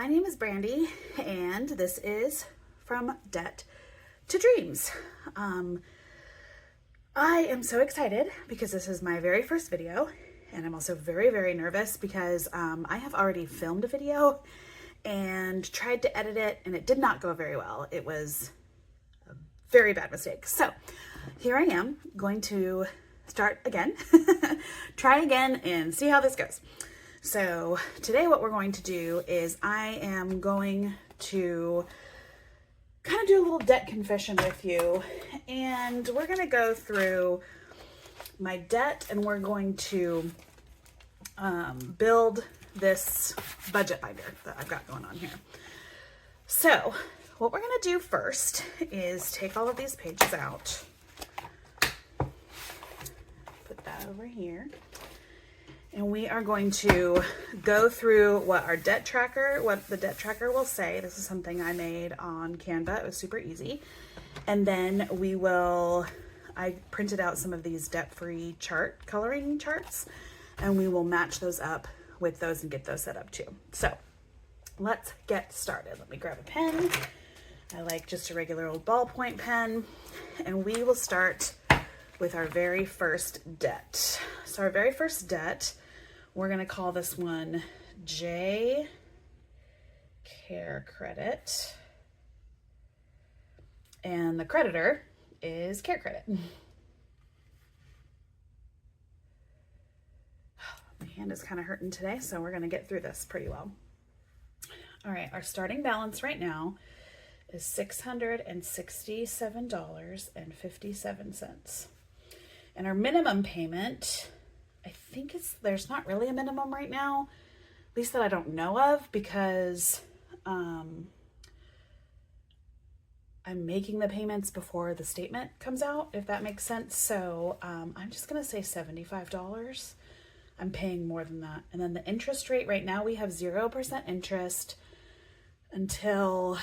My name is Brandy, and this is From Debt to Dreams. I am so excited because this is my very first video, and I'm also very, very nervous because I have already filmed a video and tried to edit it, and it did not go very well. It was a very bad mistake. So here I am going to start again, try again, and see how this goes. So today what we're going to do is I am going to kind of do a little debt confession with you, and we're going to go through my debt, and we're going to build this budget binder that I've got going on here. So what we're going to do first is take all of these pages out, put that over here. And we are going to go through what the debt tracker will say. This is something I made on Canva. It was super easy. And then I printed out some of these debt-free coloring charts, and we will match those up with those and get those set up too. So let's get started. Let me grab a pen. I like just a regular old ballpoint pen, and we will start with our very first debt. So our very first debt, we're going to call this one J Care Credit, and the creditor is Care Credit. My hand is kind of hurting today, so we're going to get through this pretty well. All right, our starting balance right now is $667.57. And our minimum payment, I think there's not really a minimum right now, at least that I don't know of, because I'm making the payments before the statement comes out, if that makes sense. So I'm just going to say $75. I'm paying more than that. And then the interest rate right now, we have 0% interest until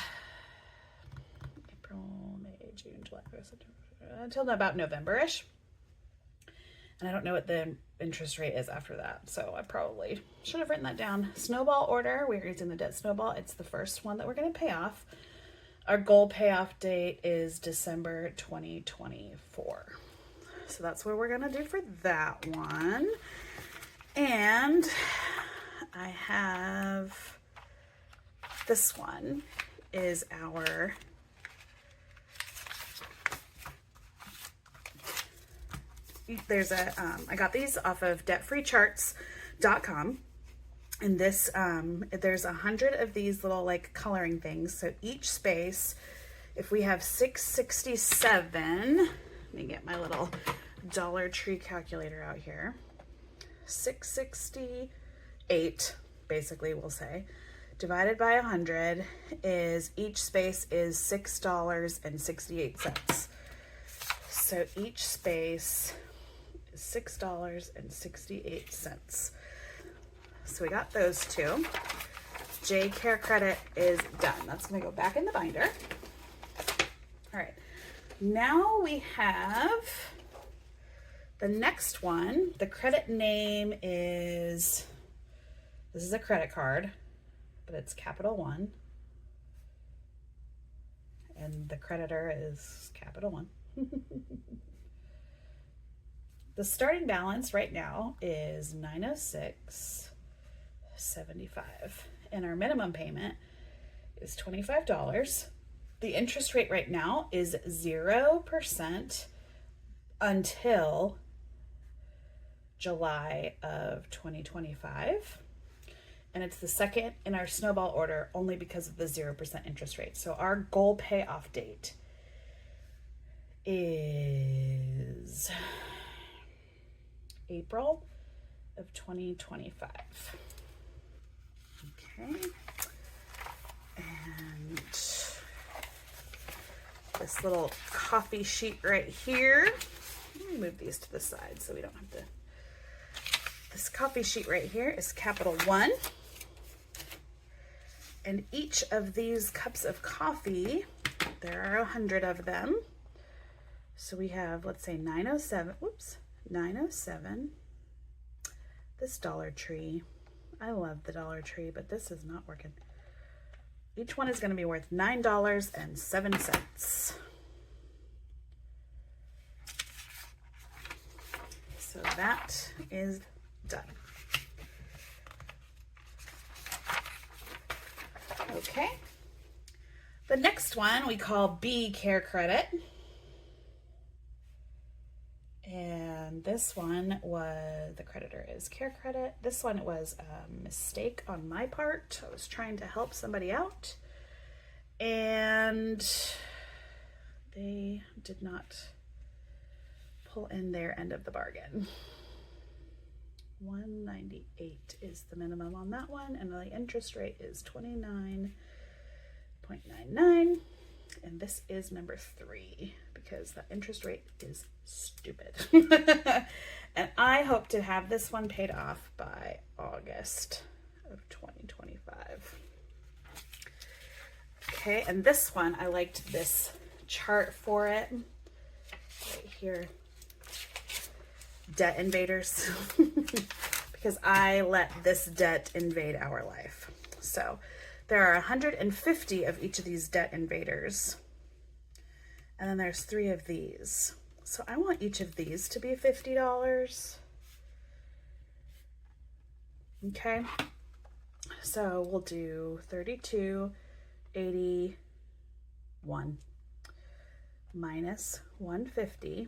April, May, June, July, September, until about November-ish. And I don't know what the interest rate is after that, so I probably should have written that down. Snowball order, we're using the debt snowball. It's the first one that we're going to pay off. Our goal payoff date is December 2024. So that's what we're going to do for that one. And I have this one is our I got these off of debtfreecharts.com, and this there's 100 of these little like coloring things. So each space, if we have 667, let me get my little Dollar Tree calculator out here. 668 basically, we'll say, divided by 100 is each space is $6.68. So each space is $6.68. So we got those two. J Care Credit is done. That's going to go back in the binder. All right. Now we have the next one. The credit name is, this is a credit card, but it's Capital One. And the creditor is Capital One. The starting balance right now is $906.75, and our minimum payment is $25. The interest rate right now is 0% until July of 2025. And it's the second in our snowball order only because of the 0% interest rate. So our goal payoff date is April of 2025. Okay. And this little coffee sheet right here. Let me move these to the side so we don't have to. This coffee sheet right here is Capital One. And each of these cups of coffee, there are 100 of them. So we have, let's say 907, 907. This Dollar Tree. I love the Dollar Tree, but this is not working. each one is going to be worth $9.07. So that is done. Okay. The next one we call B Care Credit. And this one was, the creditor is Care Credit. This one was a mistake on my part. I was trying to help somebody out and they did not pull in their end of the bargain. $198 is the minimum on that one, and the interest rate is 29.99. And this is number 3 because the interest rate is stupid. And I hope to have this one paid off by August of 2025. Okay, and this one, I liked this chart for it. Right here. Debt invaders. Because I let this debt invade our life. So there are 150 of each of these debt invaders. And then there's 3 of these. So I want each of these to be $50. Okay. So we'll do $32.81 minus 150.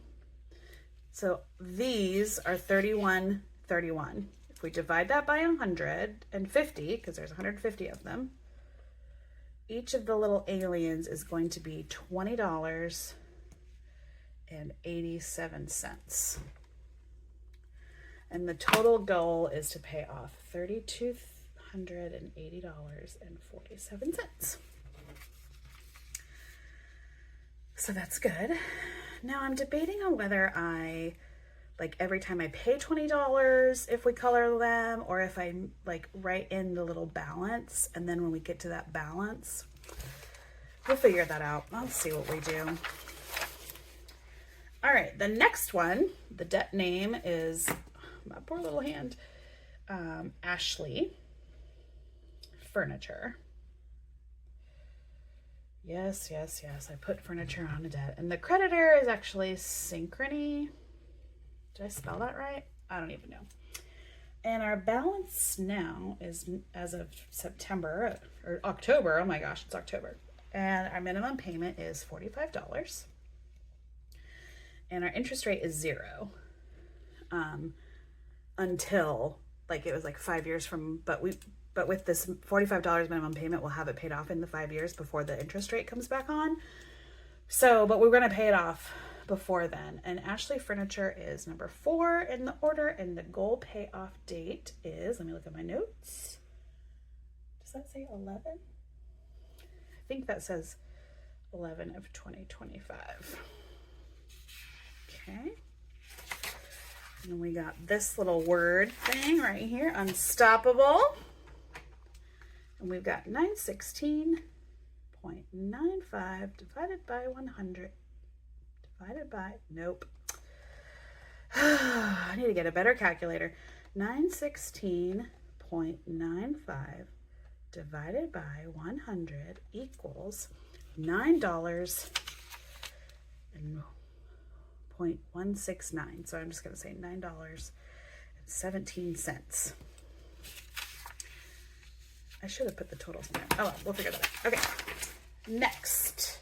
So these are $31.31. If we divide that by 150, because there's 150 of them, each of the little aliens is going to be $20.87. And the total goal is to pay off $3,280.47. So that's good. Now I'm debating on whether I, like every time I pay $20, if we color them, or if I like write in the little balance, and then when we get to that balance, we'll figure that out. I'll see what we do. All right, the next one, the debt name is, my poor little hand, Ashley Furniture. Yes, yes, yes. I put furniture on a debt. And the creditor is actually Synchrony. Did I spell that right? I don't even know. And our balance now is, as of September, or October, oh my gosh, it's October. And our minimum payment is $45. And our interest rate is 0. Until, like, it was like 5 years from, but with this $45 minimum payment, we'll have it paid off in the 5 years before the interest rate comes back on. So, but we're going to pay it off before then. And Ashley Furniture is number 4 in the order, and the goal payoff date is, let me look at my notes. Does that say 11? I think that says 11 of 2025. Okay. And we got this little word thing right here, unstoppable. And we've got 916.95 divided by 100. Divided by, nope. I need to get a better calculator. 916.95 divided by 100 equals $9.169. So I'm just going to say $9.17. I should have put the totals in there. Oh, well, we'll figure that out. Okay. Next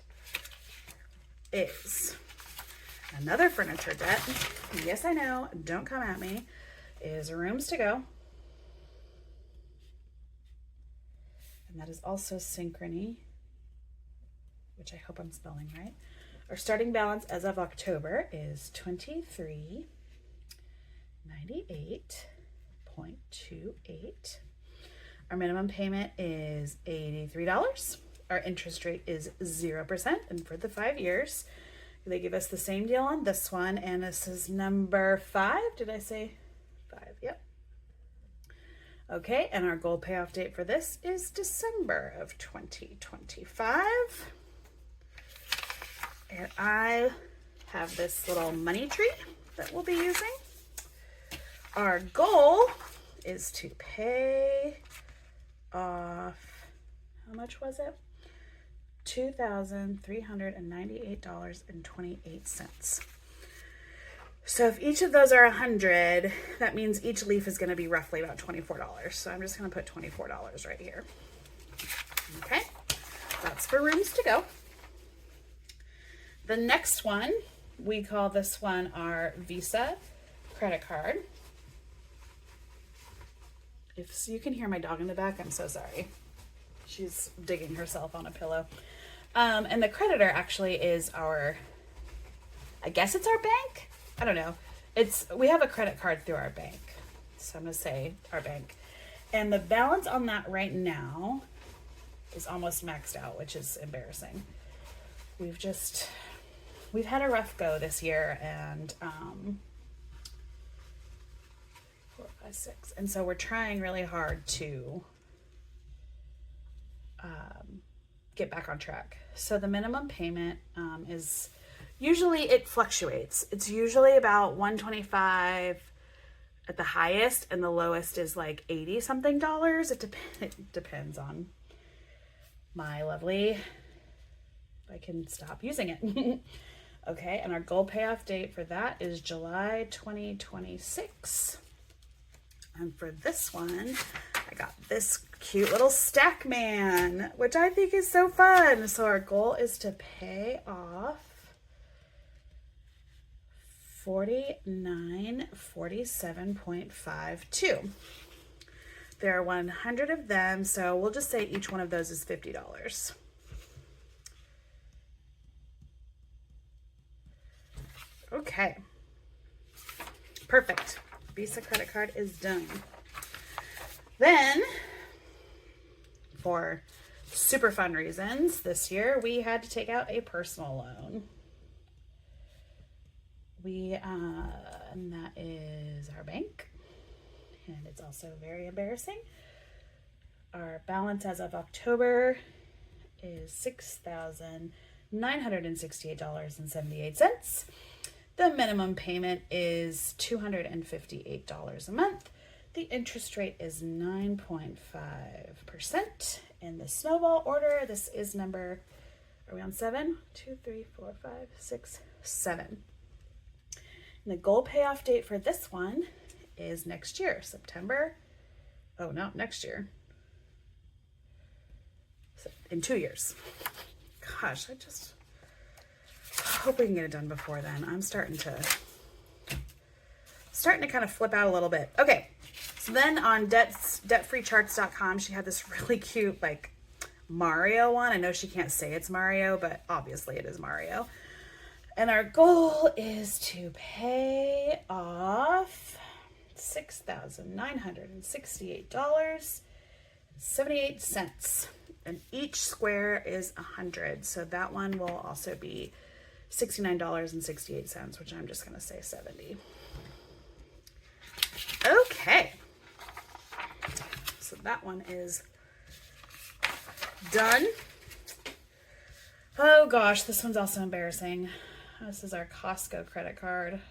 is another furniture debt. Yes, I know. Don't come at me. Is Rooms to Go. And that is also Synchrony, which I hope I'm spelling right. Our starting balance as of October is $23.98.28. Our minimum payment is $83. Our interest rate is 0%. And for the 5 years, they give us the same deal on this one. And this is number 5. Did I say 5? Yep. Okay. And our goal payoff date for this is December of 2025. And I have this little money tree that we'll be using. Our goal is to pay off, how much was it? $2,398.28. So if each of those are 100, that means each leaf is going to be roughly about $24. So I'm just going to put $24 right here. Okay, that's for rooms to go. The next one, we call this one our Visa credit card. If you can hear my dog in the back, I'm so sorry. She's digging herself on a pillow. And the creditor actually is our, I guess it's our bank? I don't know. We have a credit card through our bank. So I'm going to say our bank. And the balance on that right now is almost maxed out, which is embarrassing. We've had a rough go this year, and 4, 5, 6. And so we're trying really hard to get back on track. So the minimum payment is usually, it fluctuates. It's usually about $125 at the highest, and the lowest is like $80 something. It depends on my lovely, if I can stop using it. Okay, and our goal payoff date for that is July 2026. And for this one, I got this cute little stack man, which I think is so fun. So our goal is to pay off $49.47.52. There are 100 of them, so we'll just say each one of those is $50. Okay, perfect. Visa credit card is done. Then, for super fun reasons, this year we had to take out a personal loan. And that is our bank, and it's also very embarrassing. Our balance as of October is $6,968.78. The minimum payment is $258 a month. The interest rate is 9.5%. In the snowball order, this is number, are we on 7? 2, 3, 4, 5, 6, 7. And the goal payoff date for this one is next year, September. Oh, no, next year. So in 2 years. Gosh, I just hope we can get it done before then. I'm starting to kind of flip out a little bit. Okay, so then on debtfreecharts.com, she had this really cute like Mario one. I know she can't say it's Mario, but obviously it is Mario. And our goal is to pay off $6,968.78. And each square is 100. So that one will also be $69.68, which I'm just going to say 70. Okay. So that one is done. Oh gosh, this one's also embarrassing. This is our Costco credit card.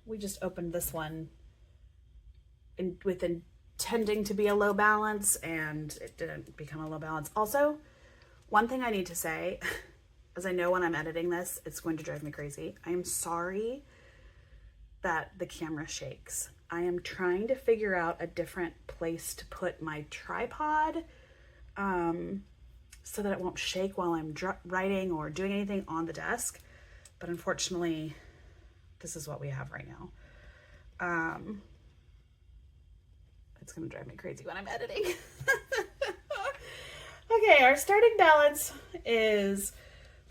We just opened this one with intending to be a low balance, and it didn't become a low balance. Also, one thing I need to say, as I know when I'm editing this, it's going to drive me crazy. I am sorry that the camera shakes. I am trying to figure out a different place to put my tripod, so that it won't shake while I'm writing or doing anything on the desk. But unfortunately, this is what we have right now. It's gonna drive me crazy when I'm editing. Okay, our starting balance is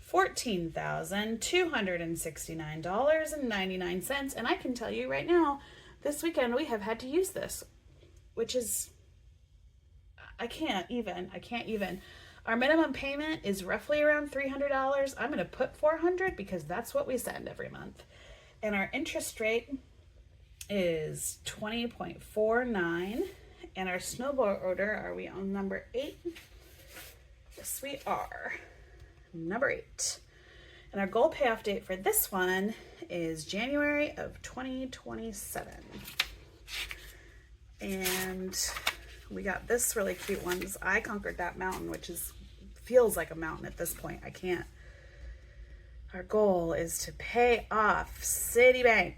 $14,269.99. And I can tell you right now, this weekend we have had to use this, which is, I can't even. Our minimum payment is roughly around $300. I'm going to put $400 because that's what we send every month. And our interest rate is 20.49. And our snowball order, are we on number 8? Yes, we are. Number 8. And our goal payoff date for this one is January of 2027. And We got this really cute one. I conquered that mountain, which feels like a mountain at this point. I can't. Our goal is to pay off Citibank.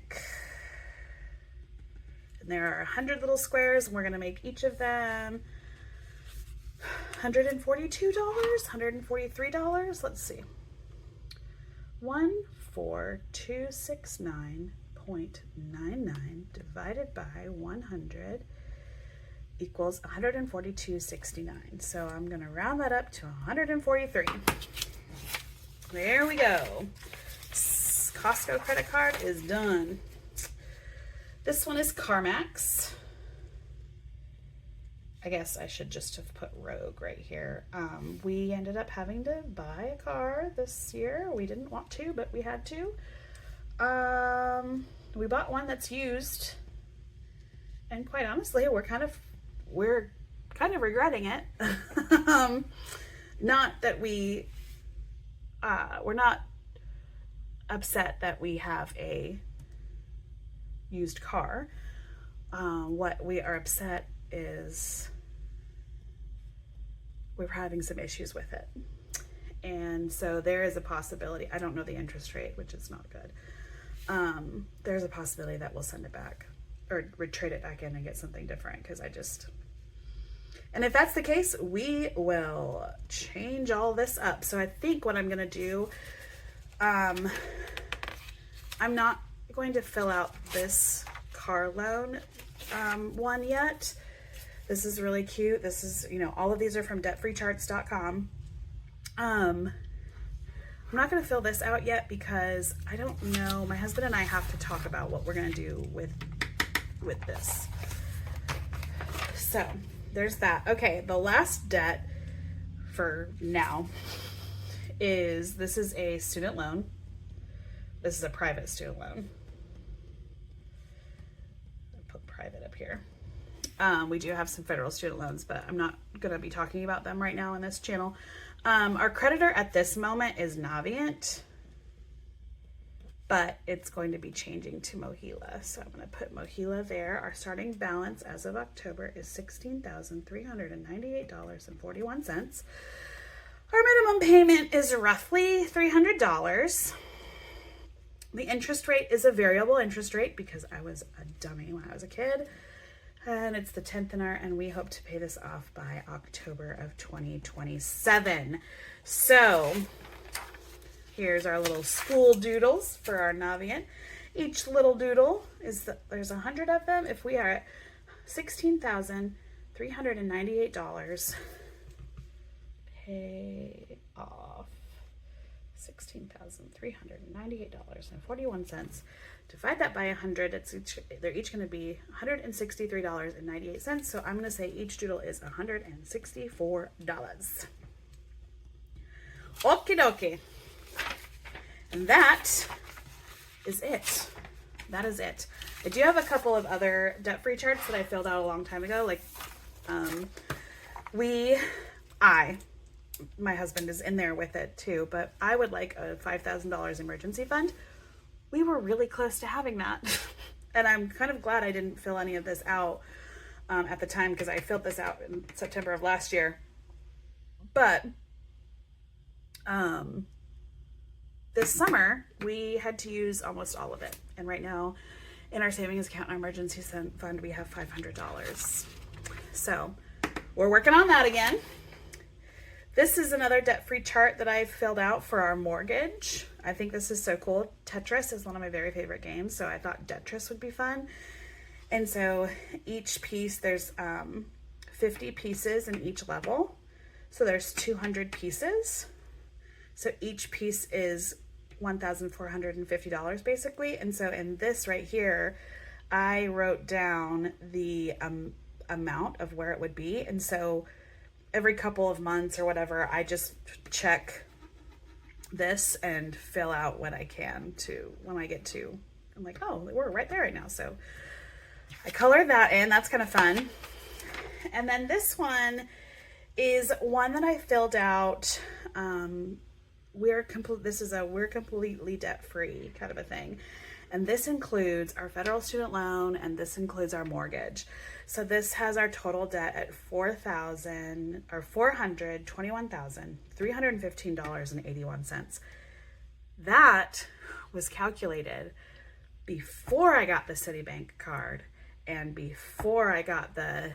And there are 100 little squares, and we're going to make each of them $142, $143. Let's see. 14269.99 divided by 100 equals 142.69. So I'm going to round that up to 143. There we go. Costco credit card is done. This one is CarMax. I guess I should just have put Rogue right here. We ended up having to buy a car this year. We didn't want to, but we had to. We bought one that's used, and quite honestly, we're kind of regretting it. Not that we're not upset that we have a used car. What we are upset is we're having some issues with it. And so there is a possibility, I don't know the interest rate, which is not good. There's a possibility that we'll send it back or trade it back in and get something different, because and if that's the case, we will change all this up. So I think what I'm going to do, I'm not going to fill out this car loan one yet. This is really cute. This is, all of these are from debtfreecharts.com. I'm not going to fill this out yet because I don't know. My husband and I have to talk about what we're going to do with this. So there's that. Okay, the last debt for now this is a student loan. This is a private student loan. I'll put private up here. We do have some federal student loans, but I'm not going to be talking about them right now on this channel. Our creditor at this moment is Navient, but it's going to be changing to Mohila. So I'm going to put Mohila there. Our starting balance as of October is $16,398.41. Our minimum payment is roughly $300. The interest rate is a variable interest rate because I was a dummy when I was a kid. And it's the 10th and we hope to pay this off by October of 2027. So here's our little school doodles for our Navient. Each little doodle there's 100 of them. If we are at $16,398, pay off $16,398.41. Divide that by 100. They're each going to be $163.98. So I'm going to say each doodle is $164. Okie dokie. And that is it. That is it. I do have a couple of other debt-free charts that I filled out a long time ago. Like, my husband is in there with it too, but I would like a $5,000 emergency fund. We were really close to having that. And I'm kind of glad I didn't fill any of this out at the time, because I filled this out in September of last year. But this summer, we had to use almost all of it. And right now, in our savings account and our emergency fund, we have $500. So we're working on that again. This is another debt-free chart that I filled out for our mortgage. I think this is so cool. Tetris is one of my very favorite games, so I thought Tetris would be fun. And so each piece, there's 50 pieces in each level. So there's 200 pieces. So each piece is $1,450 basically. And so in this right here, I wrote down the amount of where it would be. And so every couple of months or whatever, I just check this and fill out what I can to when I get to, I'm like, oh, we're right there right now. So I colored that in. That's kind of fun. And then this one is one that I filled out. We're completely debt-free kind of a thing. And this includes our federal student loan, and this includes our mortgage. So this has our total debt at $421,315.81. That was calculated before I got the Citibank card, and before I got the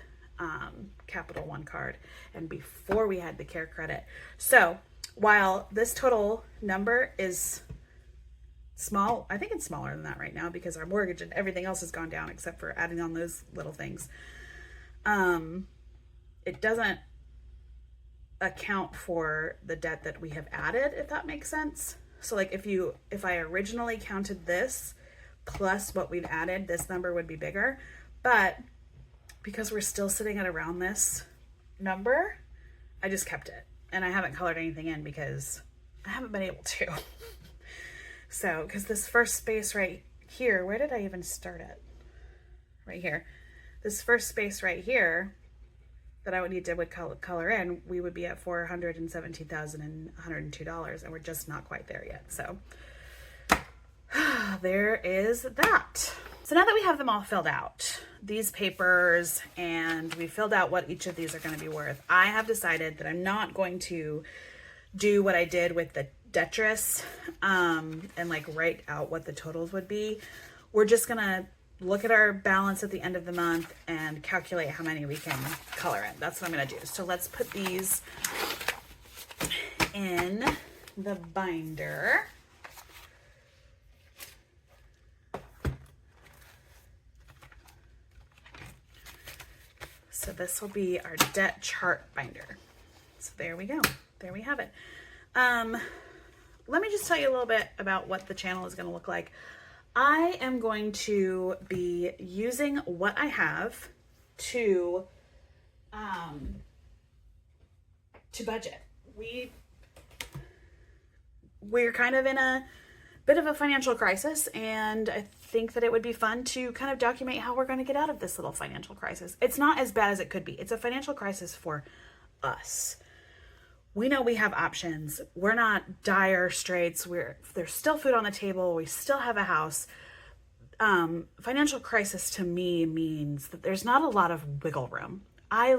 Capital One card, and before we had the Care Credit. So while this total number is small, I think it's smaller than that right now because our mortgage and everything else has gone down except for adding on those little things. It doesn't account for the debt that we have added, if that makes sense. So like if I originally counted this plus what we've added, this number would be bigger. But because we're still sitting at around this number, I just kept it. And I haven't colored anything in because I haven't been able to. So, because this first space right here, where did I even start it? Right here. This first space right here that I would need to color in, we would be at $417,102, and we're just not quite there yet. So there is that. So now that we have them all filled out, these papers, and we filled out what each of these are going to be worth, I have decided that I'm not going to do what I did with the Detris and like write out what the totals would be. We're just going to look at our balance at the end of the month and calculate how many we can color in. That's what I'm going to do. So let's put these in the binder. So this will be our debt chart binder. So there we go. There we have it. Let me just tell you a little bit about what the channel is going to look like. I am going to be using what I have to budget. We're kind of in a bit of a financial crisis, and I think that it would be fun to kind of document how we're going to get out of this little financial crisis. It's not as bad as it could be. It's a financial crisis for us. We know we have options. We're not dire straits. There's still food on the table. We still have a house. Financial crisis to me means that there's not a lot of wiggle room. I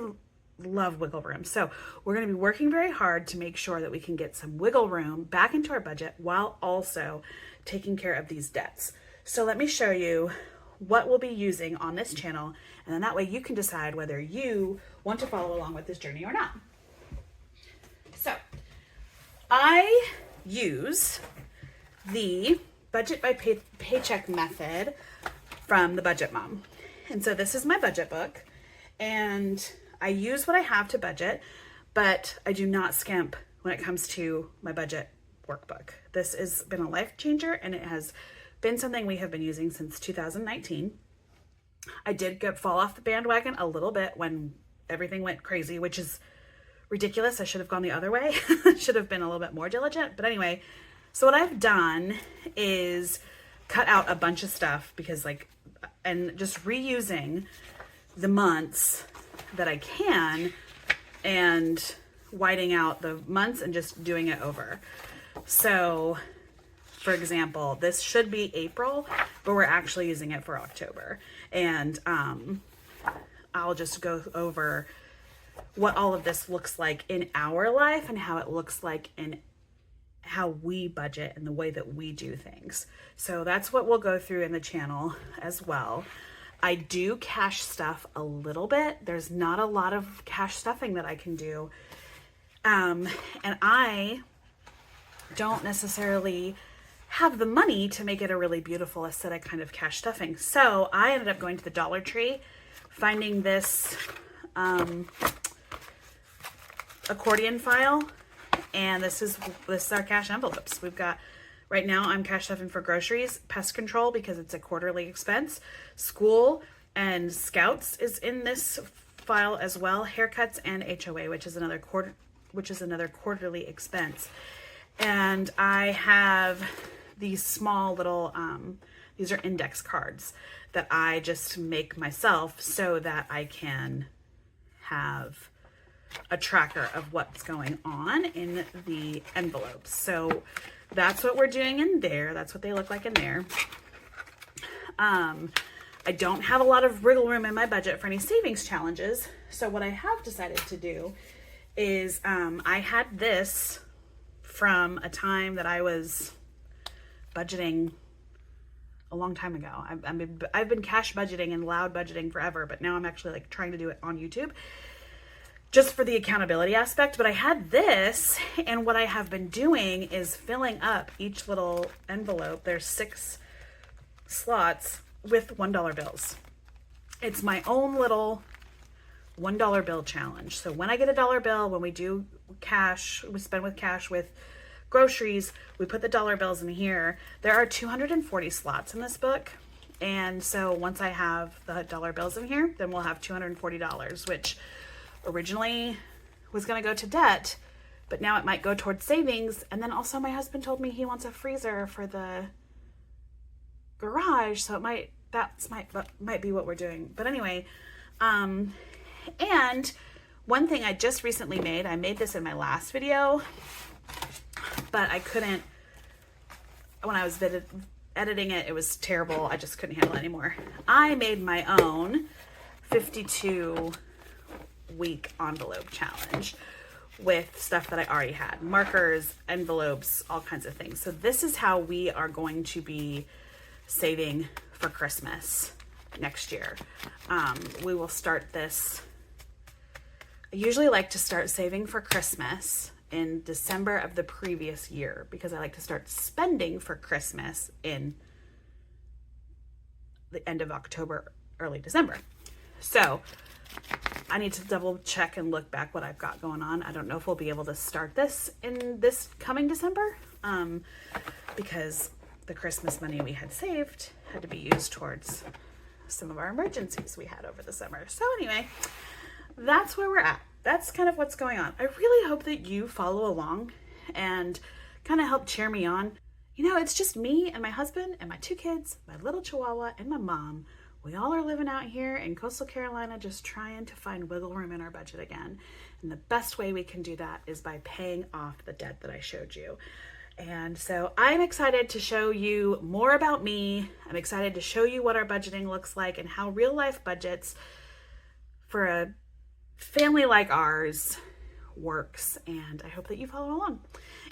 love wiggle room. So we're going to be working very hard to make sure that we can get some wiggle room back into our budget while also taking care of these debts. So let me show you what we'll be using on this channel, and then that way you can decide whether you want to follow along with this journey or not. So I use the budget by paycheck method from the Budget Mom. And so this is my budget book, and I use what I have to budget, but I do not skimp when it comes to my budget workbook. This has been a life changer, and it has been something we have been using since 2019. I did fall off the bandwagon a little bit when everything went crazy, which is ridiculous. I should have gone the other way. Should have been a little bit more diligent. But anyway, so what I've done is cut out a bunch of stuff and just reusing the months that I can and whiting out the months and just doing it over. So for example, this should be April, but we're actually using it for October. And I'll just go over what all of this looks like in our life and how it looks like in how we budget and the way that we do things. So that's what we'll go through in the channel as well. I do cash stuff a little bit. There's not a lot of cash stuffing that I can do. And I don't necessarily have the money to make it a really beautiful aesthetic kind of cash stuffing. So I ended up going to the Dollar Tree, finding this accordion file, and this is our cash envelopes. We've got, right now I'm cash stuffing for groceries, pest control because it's a quarterly expense, school and scouts is in this file as well, haircuts and HOA, which is another quarterly expense. And I have these small little these are index cards that I just make myself so that I can have a tracker of what's going on in the envelopes. So that's what we're doing in there. That's what they look like in there. I don't have a lot of wiggle room in my budget for any savings challenges. So what I have decided to do is I had this from a time that I was budgeting a long time ago. I've been cash budgeting and loud budgeting forever, but now I'm actually like trying to do it on YouTube just for the accountability aspect. But I had this, and what I have been doing is filling up each little envelope. There's 6 slots with $1 bills. It's my own little $1 bill challenge. So when I get a dollar bill, when we do cash, we spend with cash with groceries, we put the dollar bills in here. There are 240 slots in this book. And so once I have the dollar bills in here, then we'll have $240, which originally was going to go to debt, but now it might go towards savings. And then also my husband told me he wants a freezer for the garage. So might be what we're doing. But anyway, and one thing I just recently made, I made this in my last video, but I couldn't, when I was editing it, it was terrible. I just couldn't handle it anymore. I made my own 52-week envelope challenge with stuff that I already had. Markers, envelopes, all kinds of things. So this is how we are going to be saving for Christmas next year. We will start this. I usually like to start saving for Christmas in December of the previous year because I like to start spending for Christmas in the end of October, early December. So I need to double check and look back what I've got going on. I don't know if we'll be able to start this in this coming December because the Christmas money we had saved had to be used towards some of our emergencies we had over the summer. So anyway, that's where we're at. That's kind of what's going on. I really hope that you follow along and kind of help cheer me on. You know, it's just me and my husband and my 2 kids, my little chihuahua and my mom. We all are living out here in coastal Carolina, just trying to find wiggle room in our budget again. And the best way we can do that is by paying off the debt that I showed you. And so I'm excited to show you more about me. I'm excited to show you what our budgeting looks like and how real life budgets for a family like ours works. And I hope that you follow along.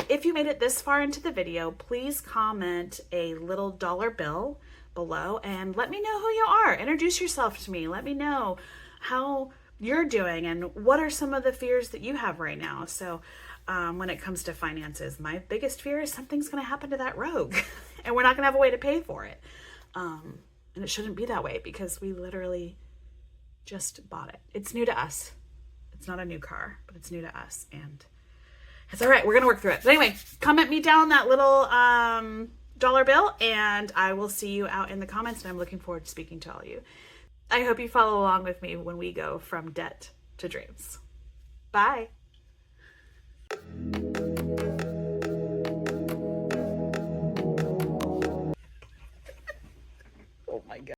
If you made it this far into the video, please comment a little dollar bill below and let me know who you are. Introduce yourself to me. Let me know how you're doing and what are some of the fears that you have right now. So when it comes to finances, my biggest fear is something's going to happen to that Rogue and we're not going to have a way to pay for it. And it shouldn't be that way because we literally just bought it. It's new to us. It's not a new car, but it's new to us and it's all right. We're going to work through it. But anyway, comment me down that little dollar bill and I will see you out in the comments and I'm looking forward to speaking to all of you. I hope you follow along with me when we go from debt to dreams. Bye.